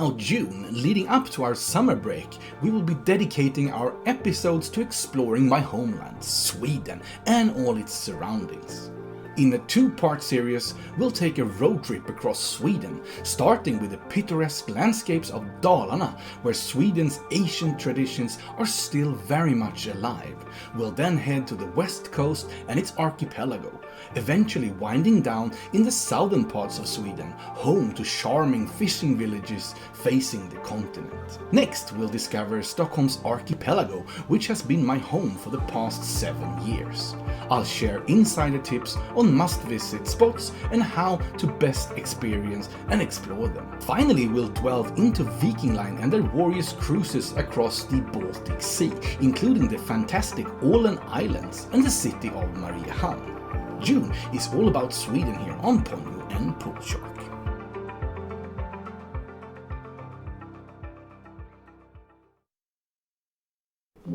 Throughout June, leading up to our summer break, we will be dedicating our episodes to exploring my homeland, Sweden, and all its surroundings. In a two-part series, we'll take a road trip across Sweden, starting with the picturesque landscapes of Dalarna, where Sweden's ancient traditions are still very much alive. We'll then head to the west coast and its archipelago, eventually winding down in the southern parts of Sweden, home to charming fishing villages facing the continent. Next, we'll discover Stockholm's archipelago, which has been my home for the past 7 years. I'll share insider tips on must-visit spots and how to best experience and explore them. Finally, we'll delve into Viking Line and their warriors' cruises across the Baltic Sea, including the fantastic Åland Islands and the city of Mariehamn. June is all about Sweden here on Ponyo and Poolshark.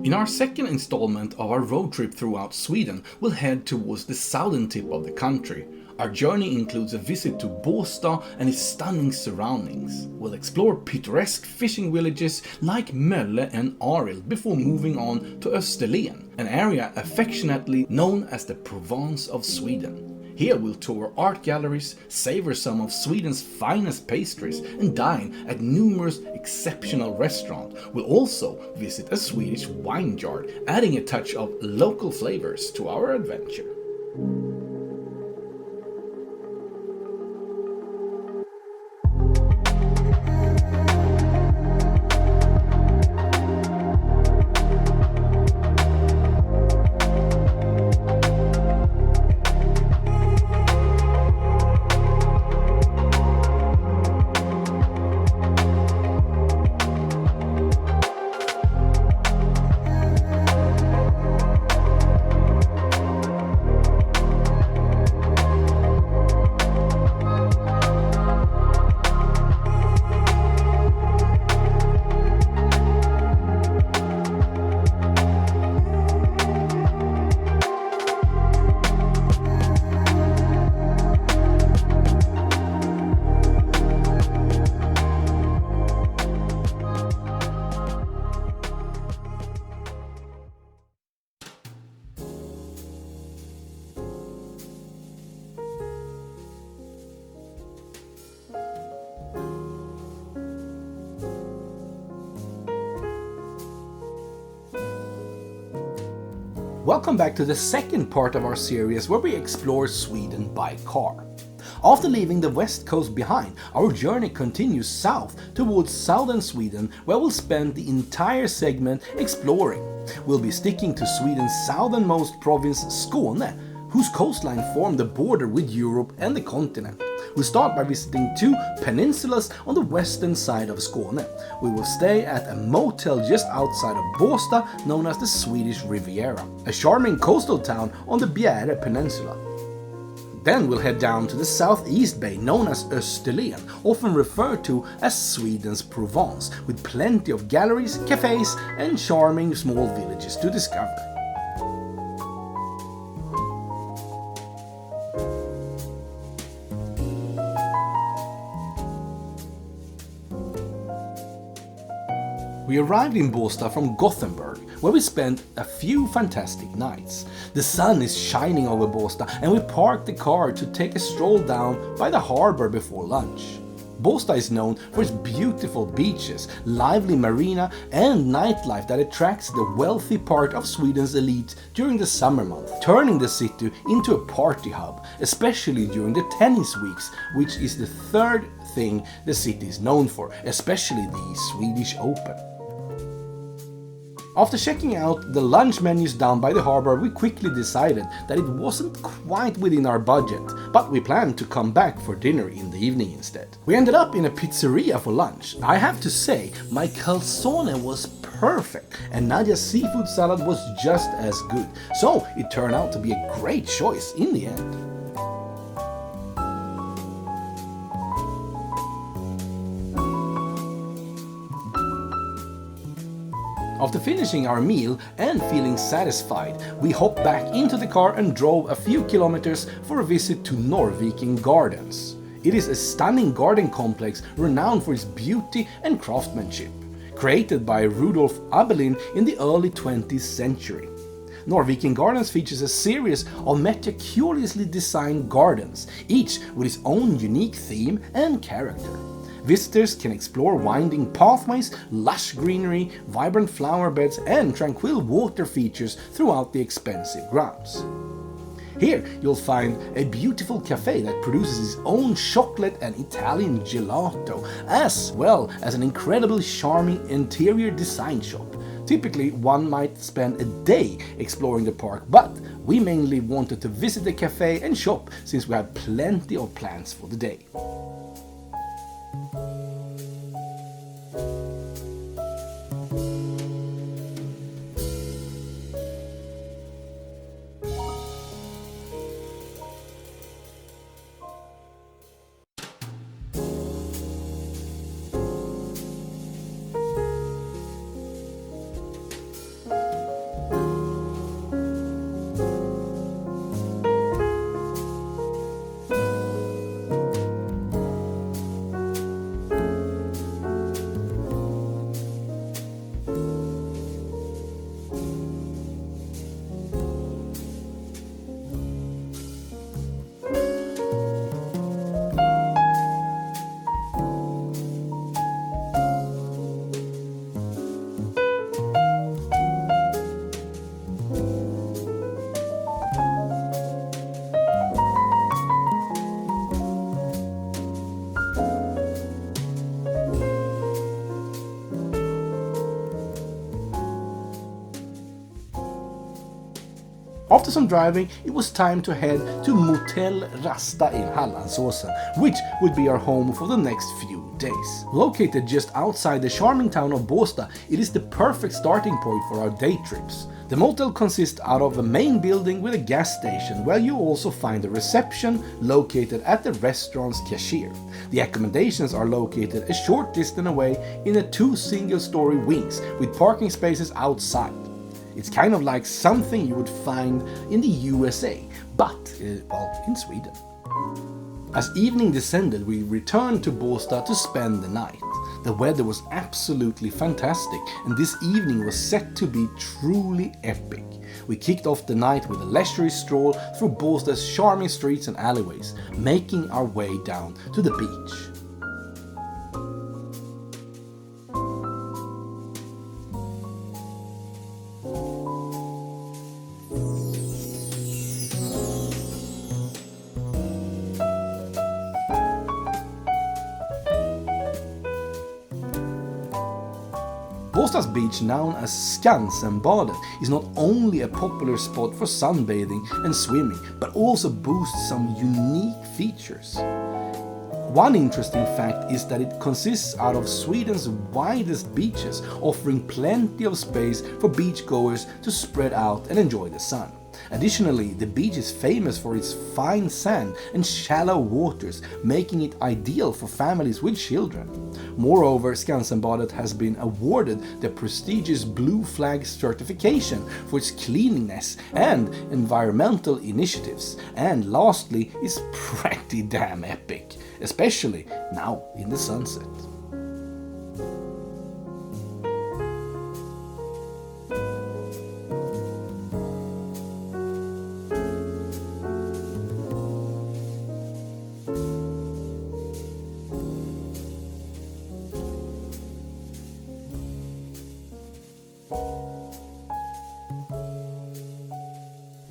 In our second installment of our road trip throughout Sweden, we'll head towards the southern tip of the country. Our journey includes a visit to Båstad and its stunning surroundings. We'll explore picturesque fishing villages like Mölle and Arild before moving on to Österlen, an area affectionately known as the Provence of Sweden. Here we'll tour art galleries, savor some of Sweden's finest pastries and dine at numerous exceptional restaurants. We'll also visit a Swedish wine jar, adding a touch of local flavors to our adventure. Welcome back to the second part of our series where we explore Sweden by car. After leaving the west coast behind, our journey continues south towards southern Sweden, where we'll spend the entire segment exploring. We'll be sticking to Sweden's southernmost province, Skåne, whose coastline form the border with Europe and the continent. We'll start by visiting two peninsulas on the western side of Skåne. We will stay at a motel just outside of Båstad known as the Swedish Riviera, a charming coastal town on the Bjäre Peninsula. Then we'll head down to the southeast bay known as Österlen, often referred to as Sweden's Provence, with plenty of galleries, cafes and charming small villages to discover. We arrived in Båstad from Gothenburg, where we spent a few fantastic nights. The sun is shining over Båstad and we parked the car to take a stroll down by the harbor before lunch. Båstad is known for its beautiful beaches, lively marina and nightlife that attracts the wealthy part of Sweden's elite during the summer month, turning the city into a party hub, especially during the tennis weeks, which is the third thing the city is known for, especially the Swedish Open. After checking out the lunch menus down by the harbor, we quickly decided that it wasn't quite within our budget, but we planned to come back for dinner in the evening instead. We ended up in a pizzeria for lunch. I have to say, my calzone was perfect and Nadia's seafood salad was just as good, so it turned out to be a great choice in the end. After finishing our meal and feeling satisfied, we hopped back into the car and drove a few kilometers for a visit to Norrvikens Gardens. It is a stunning garden complex renowned for its beauty and craftsmanship, created by Rudolf Abelin in the early 20th century. Norrvikens Gardens features a series of meticulously designed gardens, each with its own unique theme and character. Visitors can explore winding pathways, lush greenery, vibrant flower beds, and tranquil water features throughout the expansive grounds. Here you'll find a beautiful cafe that produces its own chocolate and Italian gelato, as well as an incredibly charming interior design shop. Typically, one might spend a day exploring the park, but we mainly wanted to visit the cafe and shop since we had plenty of plans for the day. After some driving, it was time to head to Motell Rasta in Hallandsåsen, which would be our home for the next few days. Located just outside the charming town of Båstad, it is the perfect starting point for our day trips. The motel consists out of a main building with a gas station, where you also find a reception located at the restaurant's cashier. The accommodations are located a short distance away in 2 single-story wings with parking spaces outside. It's kind of like something you would find in the USA, but, in Sweden. As evening descended, we returned to Båstad to spend the night. The weather was absolutely fantastic, and this evening was set to be truly epic. We kicked off the night with a leisurely stroll through Båstad's charming streets and alleyways, making our way down to the beach. Båstad's beach, known as Skansenbadet, is not only a popular spot for sunbathing and swimming, but also boasts some unique features. One interesting fact is that it consists out of Sweden's widest beaches, offering plenty of space for beachgoers to spread out and enjoy the sun. Additionally, the beach is famous for its fine sand and shallow waters, making it ideal for families with children. Moreover, Skansenbadet has been awarded the prestigious Blue Flag certification for its cleanliness and environmental initiatives. And lastly, is pretty damn epic, especially now in the sunset.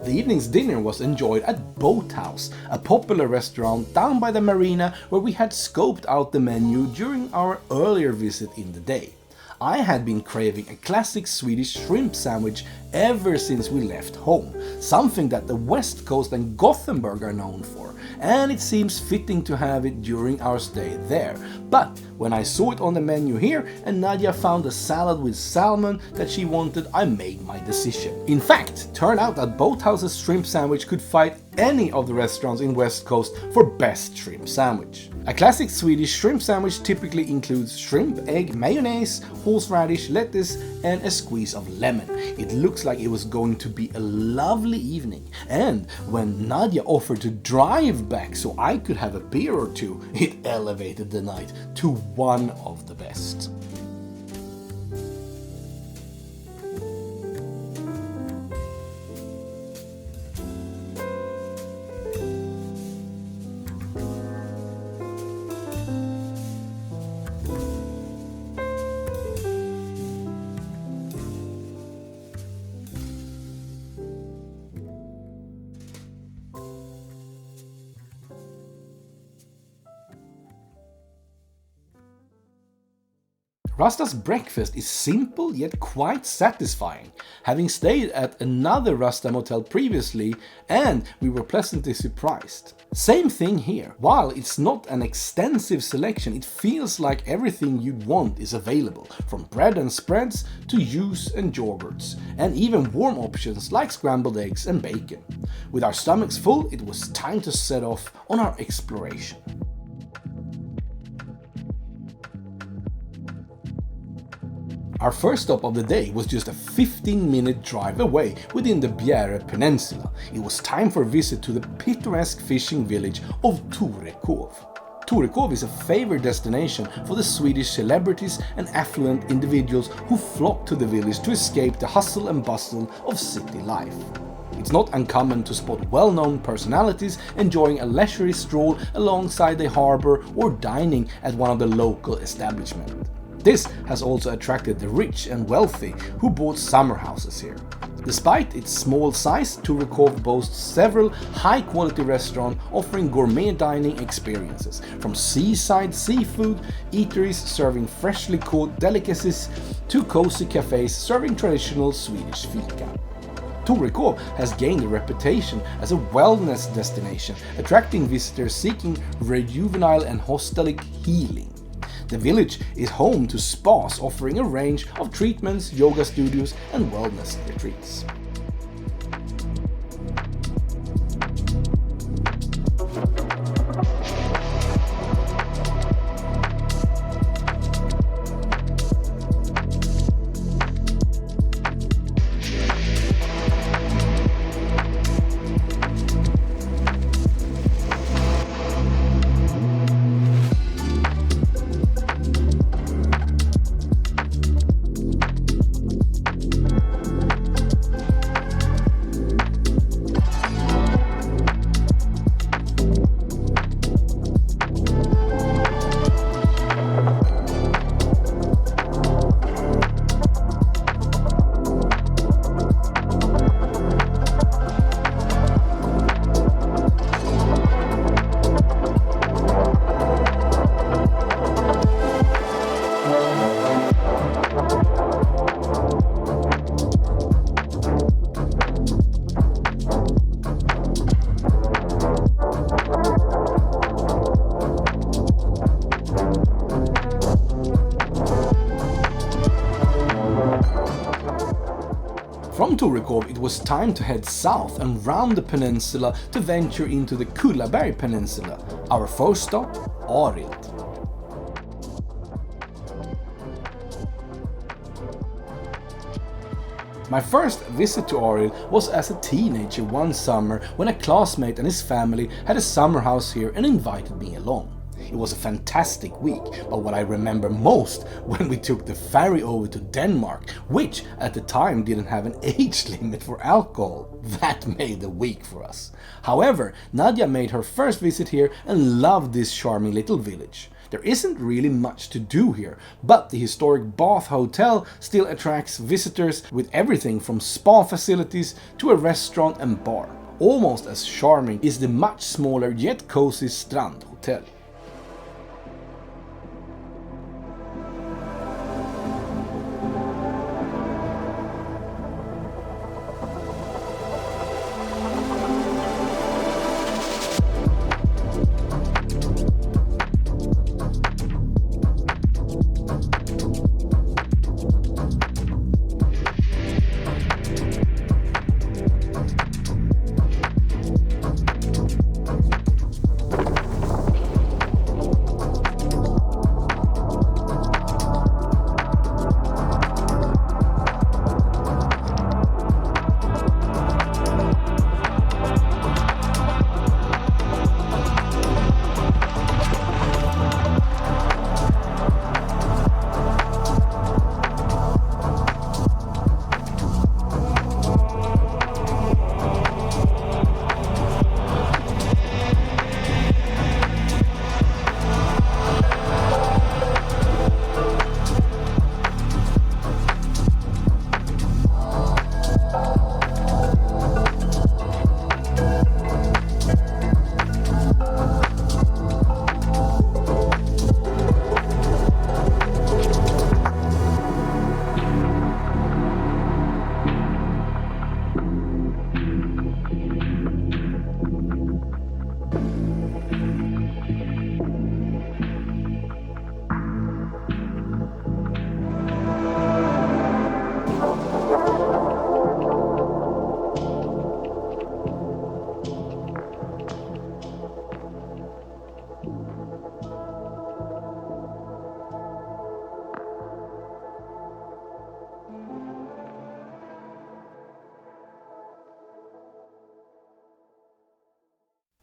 The evening's dinner was enjoyed at Boathouse, a popular restaurant down by the marina where we had scoped out the menu during our earlier visit in the day. I had been craving a classic Swedish shrimp sandwich ever since we left home, something that the West Coast and Gothenburg are known for, and it seems fitting to have it during our stay there. But When I saw it on the menu here and Nadia found a salad with salmon that she wanted, I made my decision. In fact, turned out that Boathouse's shrimp sandwich could fight any of the restaurants in West Coast for best shrimp sandwich. A classic Swedish shrimp sandwich typically includes shrimp, egg, mayonnaise, horseradish, lettuce and a squeeze of lemon. It looks like it was going to be a lovely evening, and when Nadia offered to drive back so I could have a beer or two, it elevated the night to one of the best. Rasta's breakfast is simple yet quite satisfying, having stayed at another Rasta Motell previously and we were pleasantly surprised. Same thing here. While it's not an extensive selection, it feels like everything you'd want is available, from bread and spreads to juice and yogurts, and even warm options like scrambled eggs and bacon. With our stomachs full, it was time to set off on our exploration. Our first stop of the day was just a 15-minute drive away within the Bjäre Peninsula. It was time for a visit to the picturesque fishing village of Torekov. Torekov is a favored destination for the Swedish celebrities and affluent individuals who flock to the village to escape the hustle and bustle of city life. It's not uncommon to spot well-known personalities enjoying a leisurely stroll alongside the harbor or dining at one of the local establishments. This has also attracted the rich and wealthy who bought summer houses here. Despite its small size, Torekov boasts several high-quality restaurants offering gourmet dining experiences, from seaside seafood eateries serving freshly caught delicacies to cozy cafes serving traditional Swedish fika. Torekov has gained a reputation as a wellness destination, attracting visitors seeking rejuvenile and holistic healing. The village is home to spas offering a range of treatments, yoga studios and wellness retreats. From Torekov, it was time to head south and round the peninsula to venture into the Kullahalvön Peninsula. Our first stop, Arild. My first visit to Arild was as a teenager one summer when a classmate and his family had a summer house here and invited me along. It was a fantastic week, but what I remember most when we took the ferry over to Denmark, which at the time didn't have an age limit for alcohol. That made the week for us. However, Nadia made her first visit here and loved this charming little village. There isn't really much to do here, but the historic Bath Hotel still attracts visitors with everything from spa facilities to a restaurant and bar. Almost as charming is the much smaller yet cozy Strand Hotel.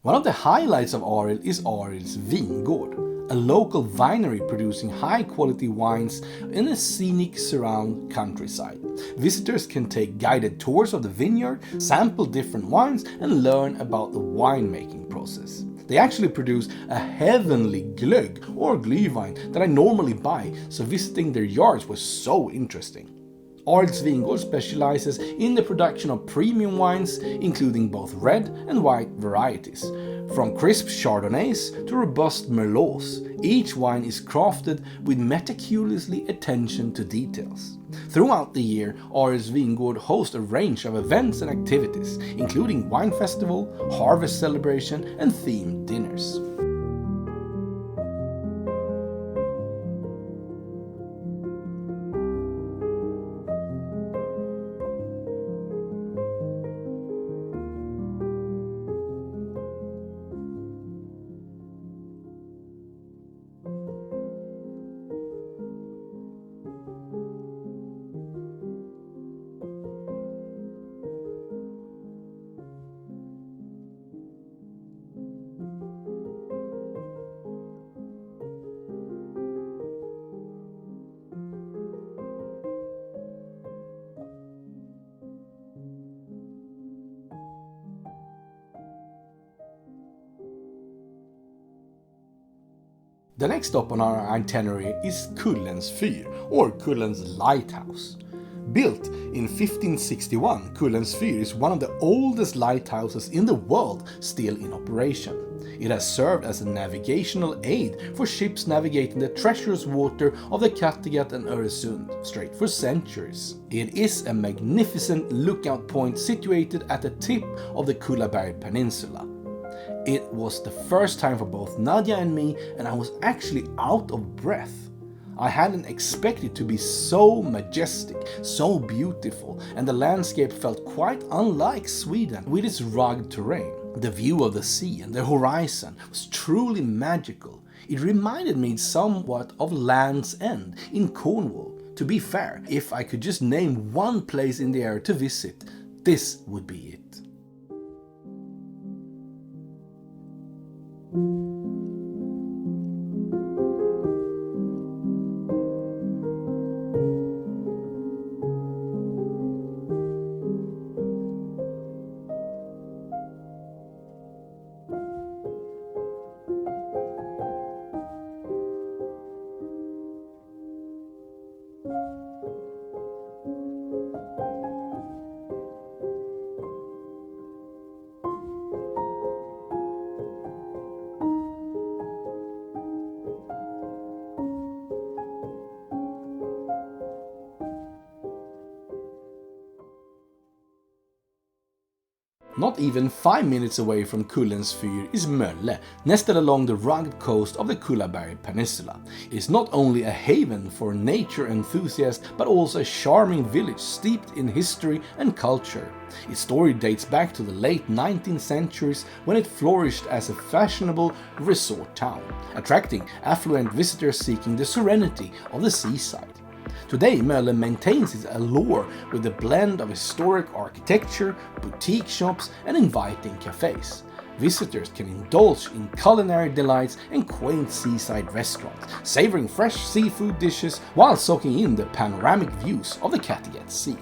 One of the highlights of Arild is Arilds Vingård, a local winery producing high-quality wines in a scenic surround countryside. Visitors can take guided tours of the vineyard, sample different wines, and learn about the winemaking process. They actually produce a heavenly glögg or glühwein that I normally buy, so visiting their yards was so interesting. Arilds Vingård specializes in the production of premium wines, including both red and white varieties. From crisp Chardonnays to robust Merlots, each wine is crafted with meticulously attention to details. Throughout the year, Arilds Vingård hosts a range of events and activities, including wine festival, harvest celebration, and themed dinners. The next stop on our itinerary is Kullens Fyr, or Kullens Lighthouse. Built in 1561, Kullens Fyr is one of the oldest lighthouses in the world still in operation. It has served as a navigational aid for ships navigating the treacherous water of the Kattegat and Öresund Strait for centuries. It is a magnificent lookout point situated at the tip of the Kullaberg Peninsula. It was the first time for both Nadia and me, and I was actually out of breath. I hadn't expected it to be so majestic, so beautiful, and the landscape felt quite unlike Sweden with its rugged terrain. The view of the sea and the horizon was truly magical. It reminded me somewhat of Land's End in Cornwall. To be fair, if I could just name one place in the area to visit, this would be it. Not even 5 minutes away from Kullens Fyr is Mölle, nested along the rugged coast of the Kullaberg Peninsula. It is not only a haven for nature enthusiasts, but also a charming village steeped in history and culture. Its story dates back to the late 19th centuries when it flourished as a fashionable resort town, attracting affluent visitors seeking the serenity of the seaside. Today, Mölle maintains its allure with a blend of historic architecture, boutique shops, and inviting cafes. Visitors can indulge in culinary delights and quaint seaside restaurants, savoring fresh seafood dishes while soaking in the panoramic views of the Kattegat Sea.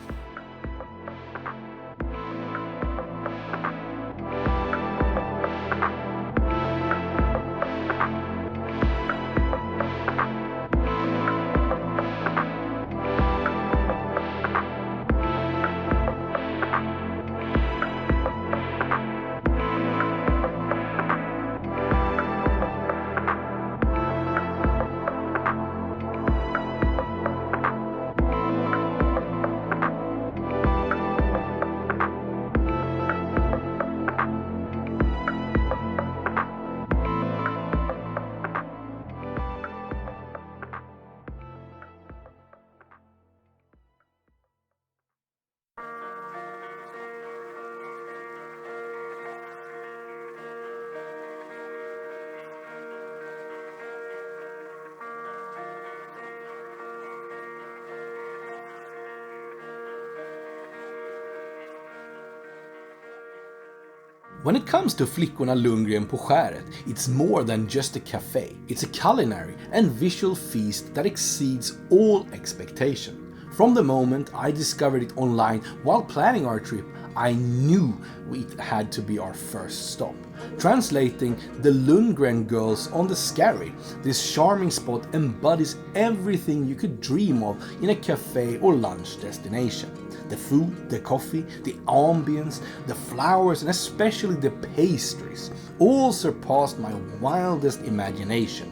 When it comes to Flickorna Lundgren på Skäret, it's more than just a cafe. It's a culinary and visual feast that exceeds all expectation. From the moment I discovered it online while planning our trip, I knew it had to be our first stop. Translating the Lundgren girls on the Skäret, this charming spot embodies everything you could dream of in a cafe or lunch destination. The food, the coffee, the ambience, the flowers and especially the pastries all surpassed my wildest imagination.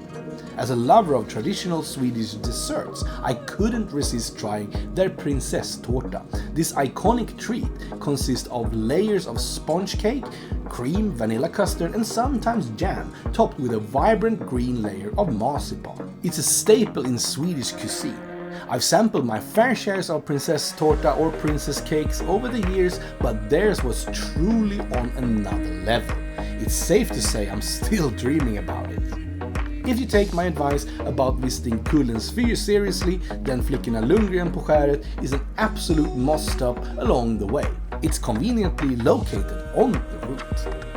As a lover of traditional Swedish desserts, I couldn't resist trying their prinsesstårta. This iconic treat consists of layers of sponge cake, cream, vanilla custard and sometimes jam, topped with a vibrant green layer of marzipan. It's a staple in Swedish cuisine. I've sampled my fair shares of prinsesstårta or princess cakes over the years, but theirs was truly on another level. It's safe to say I'm still dreaming about it. If you take my advice about visiting Kullens Fyr seriously, then Flickorna Lundgren på Skäret is an absolute must-stop along the way. It's conveniently located on the route.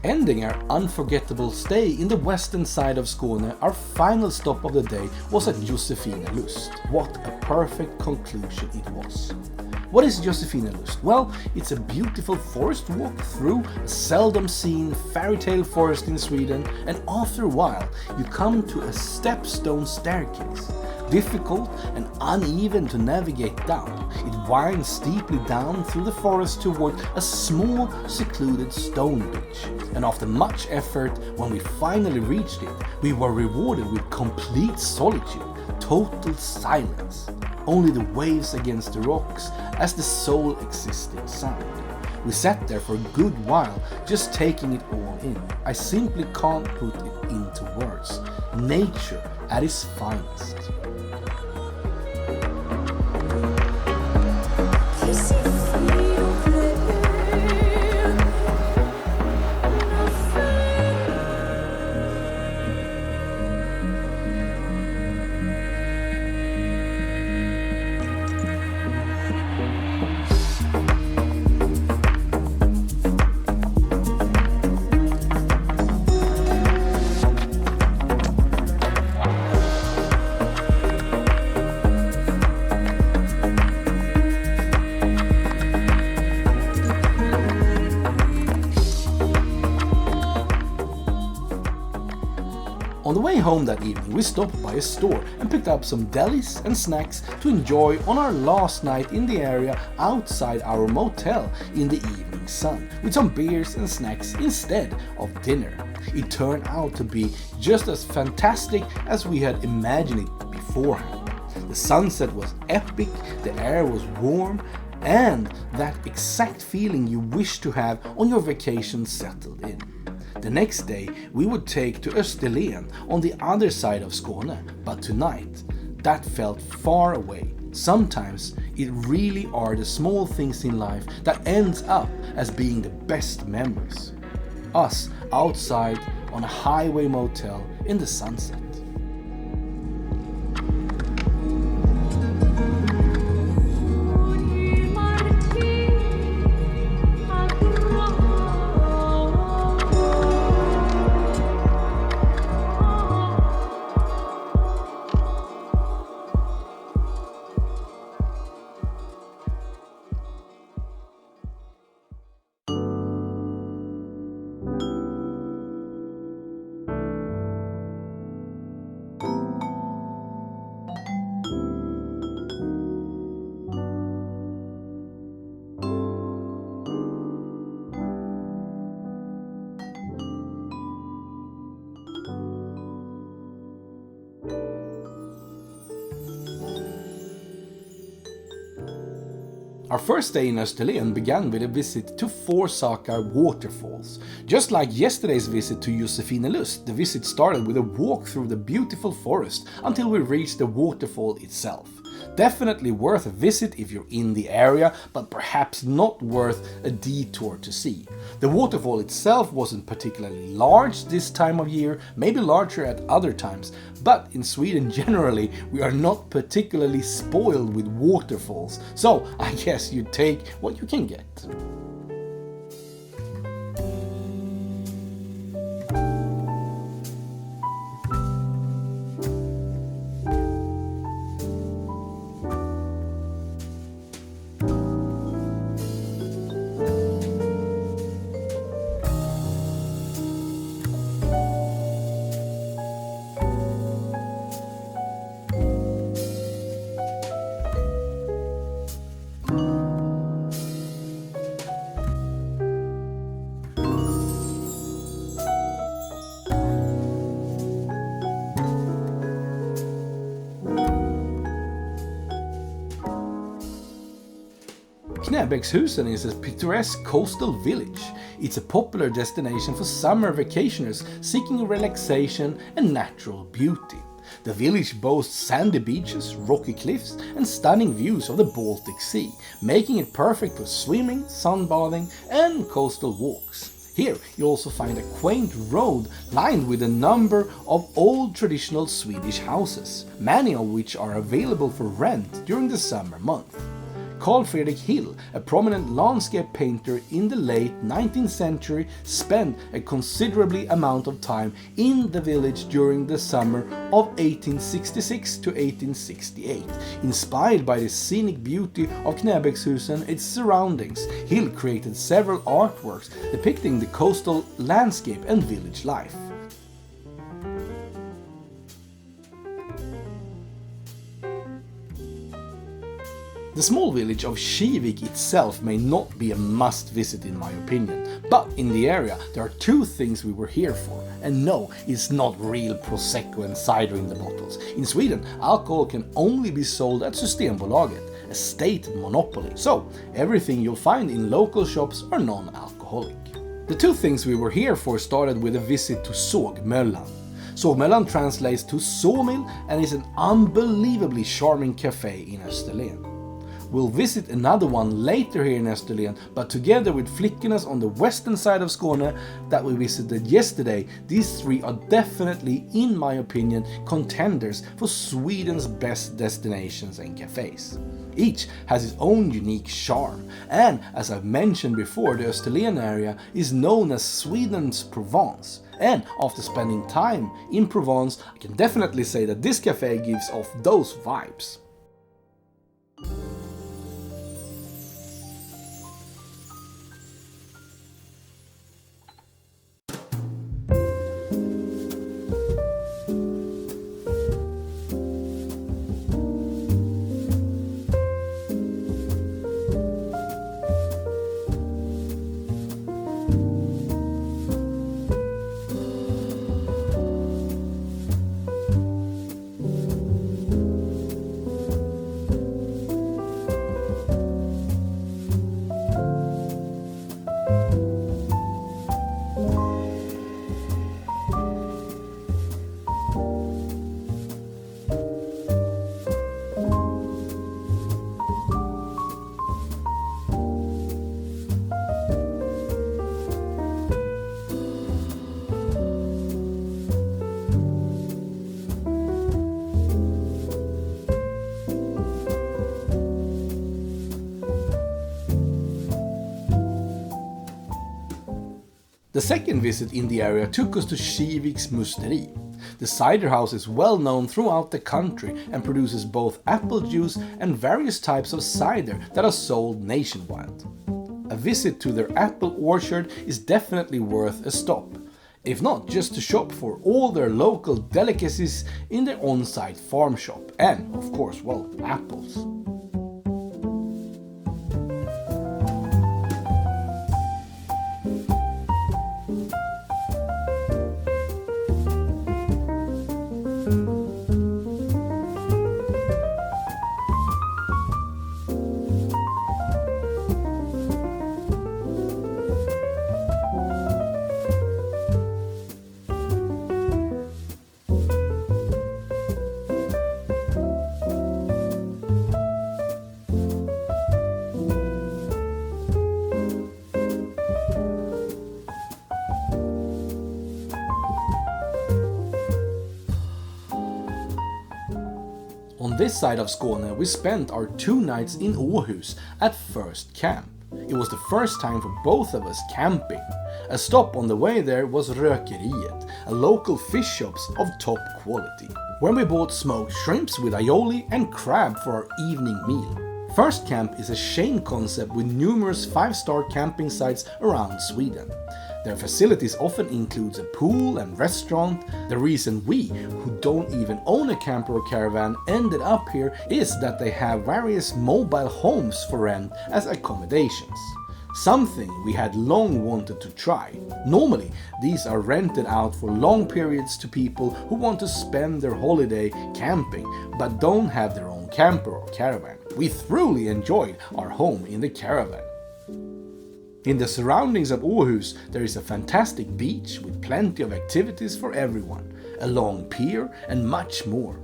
Ending our unforgettable stay in the western side of Skåne, our final stop of the day was at Josefinelust. What a perfect conclusion it was. What is Josefinelust? Well, it's a beautiful forest walk through a seldom seen fairy tale forest in Sweden, and after a while you come to a stepstone staircase. Difficult and uneven to navigate down, it winds steeply down through the forest toward a small secluded stone beach. And after much effort, when we finally reached it, we were rewarded with complete solitude, total silence. Only the waves against the rocks as the sole existing sound. We sat there for a good while, just taking it all in. I simply can't put it into words. Nature at its finest. On the way home that evening, we stopped by a store and picked up some delis and snacks to enjoy on our last night in the area outside our motel in the evening sun, with some beers and snacks instead of dinner. It turned out to be just as fantastic as we had imagined it beforehand. The sunset was epic, the air was warm, and that exact feeling you wish to have on your vacation settled in. The next day we would take to Österlen on the other side of Skåne, but tonight that felt far away. Sometimes it really are the small things in life that ends up as being the best memories. Us outside on a highway motel in the sunset. Our first day in Österlen began with a visit to Forsakar waterfalls. Just like yesterday's visit to Josefinelust, the visit started with a walk through the beautiful forest until we reached the waterfall itself. Definitely worth a visit if you're in the area, but perhaps not worth a detour to see. The waterfall itself wasn't particularly large this time of year, maybe larger at other times, but in Sweden generally we are not particularly spoiled with waterfalls, so I guess you take what you can get. Knäbäckshusen is a picturesque coastal village. It's a popular destination for summer vacationers seeking relaxation and natural beauty. The village boasts sandy beaches, rocky cliffs, and stunning views of the Baltic Sea, making it perfect for swimming, sunbathing, and coastal walks. Here you also find a quaint road lined with a number of old traditional Swedish houses, many of which are available for rent during the summer month. Carl Fredrik Hill, a prominent landscape painter in the late 19th century, spent a considerable amount of time in the village during the summer of 1866 to 1868. Inspired by the scenic beauty of Knäbäckshusen and its surroundings, Hill created several artworks depicting the coastal landscape and village life. The small village of Kivik itself may not be a must visit in my opinion, but in the area there are two things we were here for. And no, it's not real Prosecco and cider in the bottles. In Sweden, alcohol can only be sold at Systembolaget, a state monopoly, so everything you'll find in local shops are non-alcoholic. The two things we were here for started with a visit to Sågmöllan. Sågmöllan translates to sawmill and is an unbelievably charming cafe in Österlen. We'll visit another one later here in Österlen, but together with Flickornas on the western side of Skåne that we visited yesterday, these three are definitely, in my opinion, contenders for Sweden's best destinations and cafes. Each has its own unique charm, and as I've mentioned before, the Österlen area is known as Sweden's Provence. And after spending time in Provence, I can definitely say that this cafe gives off those vibes. The second visit in the area took us to Kiviks Musteri. The cider house is well known throughout the country and produces both apple juice and various types of cider that are sold nationwide. A visit to their apple orchard is definitely worth a stop, if not just to shop for all their local delicacies in their on-site farm shop and, of course, well, apples. On this side of Skåne, we spent our 2 nights in Åhus at first camp. It was the first time for both of us camping. A stop on the way there was Rökeriet, a local fish shop of top quality, where we bought smoked shrimps with aioli and crab for our evening meal. First Camp is a chain concept with numerous 5-star camping sites around Sweden. Their facilities often include a pool and restaurant. The reason we, who don't even own a camper or caravan, ended up here is that they have various mobile homes for rent as accommodations. Something we had long wanted to try. Normally, these are rented out for long periods to people who want to spend their holiday camping but don't have their own camper or caravan. We thoroughly enjoyed our home in the caravan. In the surroundings of Åhus, there is a fantastic beach with plenty of activities for everyone, a long pier and much more.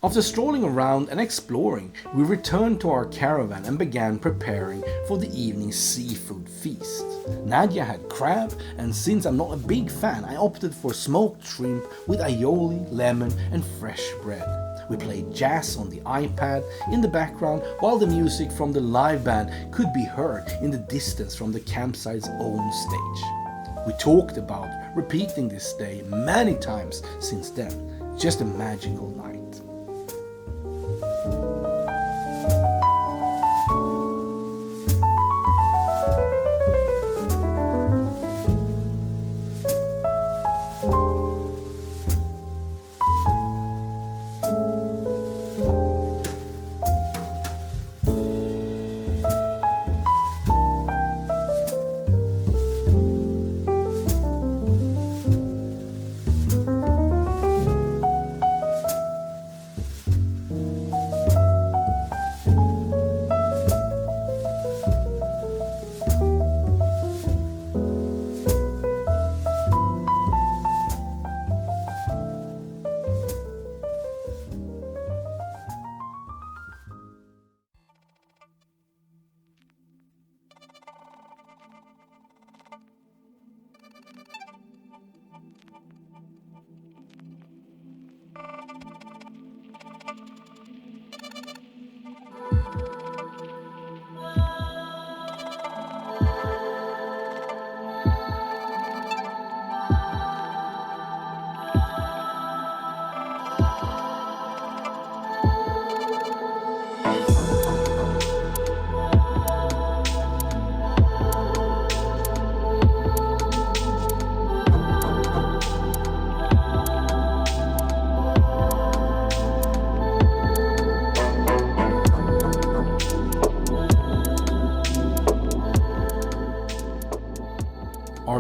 After strolling around and exploring, we returned to our caravan and began preparing for the evening seafood feast. Nadia had crab, and since I'm not a big fan, I opted for smoked shrimp with aioli, lemon and fresh bread. We played jazz on the iPad in the background while the music from the live band could be heard in the distance from the campsite's own stage. We talked about repeating this day many times since then. Just a magical night.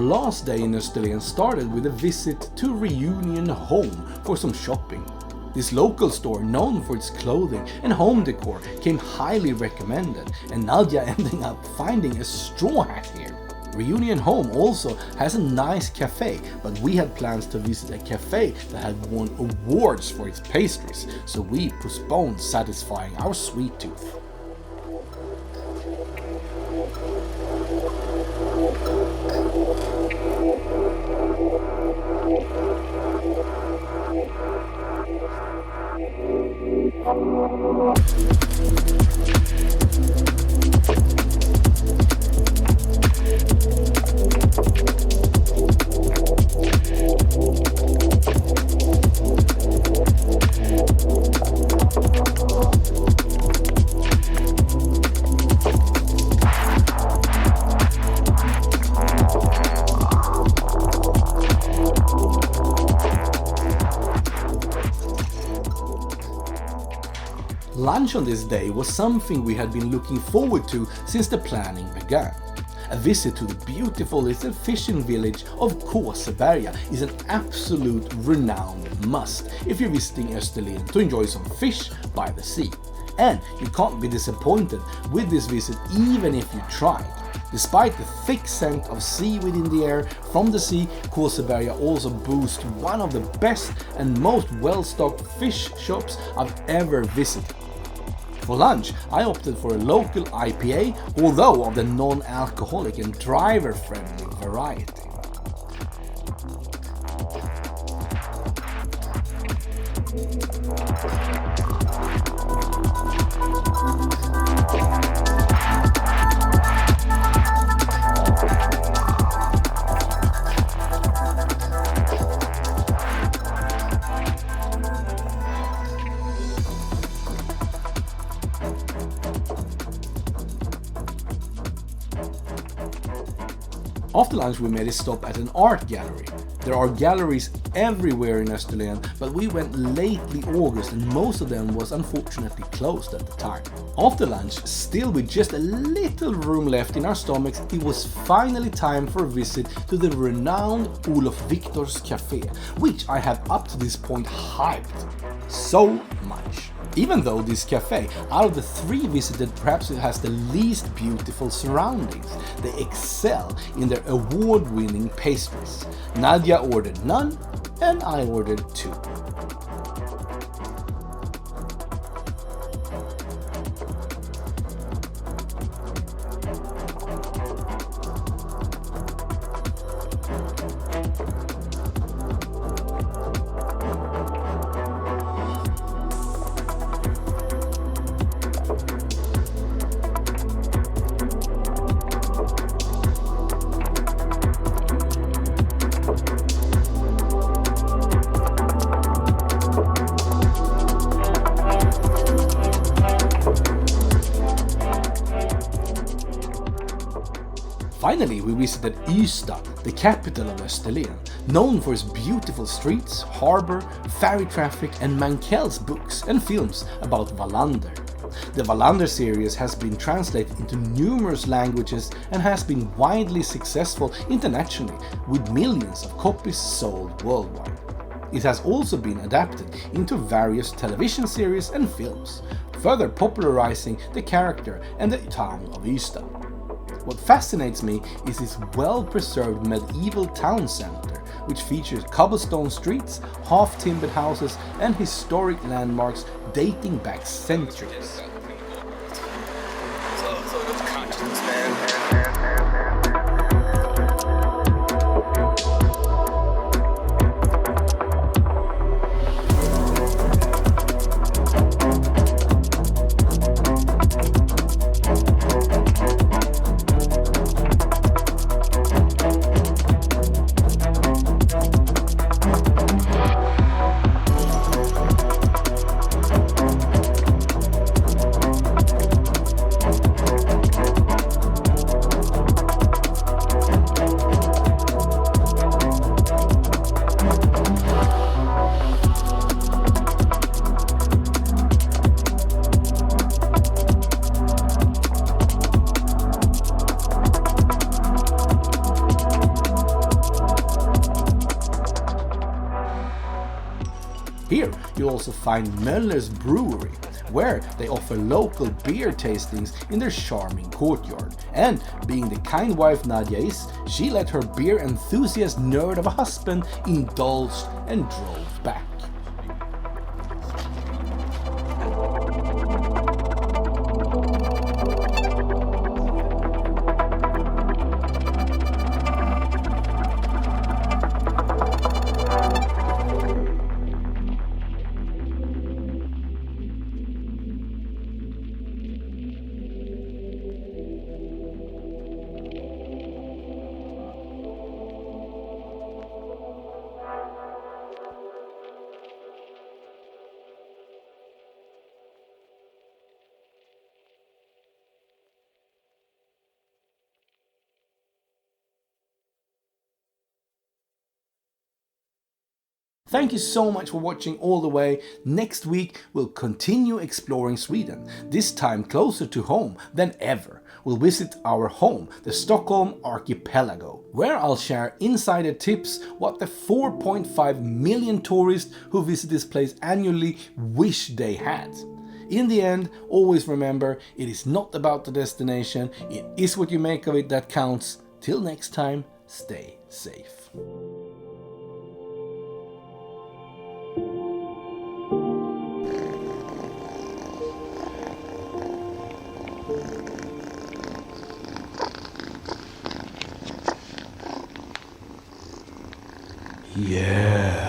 our last day in Österlen started with a visit to Reunion Home for some shopping. This local store, known for its clothing and home decor, came highly recommended, and Nadja ending up finding a straw hat here. Reunion Home also has a nice cafe, but we had plans to visit a cafe that had won awards for its pastries, so we postponed satisfying our sweet tooth. Lunch on this day was something we had been looking forward to since the planning began. A visit to the beautiful little fishing village of Kåseberga is an absolute renowned must if you're visiting Österlen to enjoy some fish by the sea. And you can't be disappointed with this visit even if you tried. Despite the thick scent of seaweed in the air from the sea, Kåseberga also boasts one of the best and most well-stocked fish shops I've ever visited. For lunch, I opted for a local IPA, although of the non-alcoholic and driver-friendly variety. After lunch we made a stop at an art gallery. There are galleries everywhere in Österlen, but we went lately August and most of them was unfortunately closed at the time. After lunch, still with just a little room left in our stomachs, it was finally time for a visit to the renowned Olof Victor's Café, which I have up to this point hyped so much. Even though this cafe, out of the 3 visited, perhaps it has the least beautiful surroundings. They excel in their award-winning pastries. Nadia ordered none, and I ordered 2. Finally, we visited Ystad, the capital of Österlen, known for its beautiful streets, harbour, ferry traffic and Mankel's books and films about Wallander. The Wallander series has been translated into numerous languages and has been widely successful internationally, with millions of copies sold worldwide. It has also been adapted into various television series and films, further popularizing the character and the town of Ystad. What fascinates me is its well-preserved medieval town center, which features cobblestone streets, half-timbered houses and historic landmarks dating back centuries. will also find Mölle's brewery, where they offer local beer tastings in their charming courtyard. And being the kind wife Nadia is, she let her beer enthusiast nerd of a husband indulge and drove back. Thank you so much for watching all the way. Next week we'll continue exploring Sweden, this time closer to home than ever. We'll visit our home, the Stockholm archipelago, where I'll share insider tips what the 4.5 million tourists who visit this place annually wish they had. In the end, always remember, it is not about the destination, it is what you make of it that counts. Till next time, stay safe. Yeah.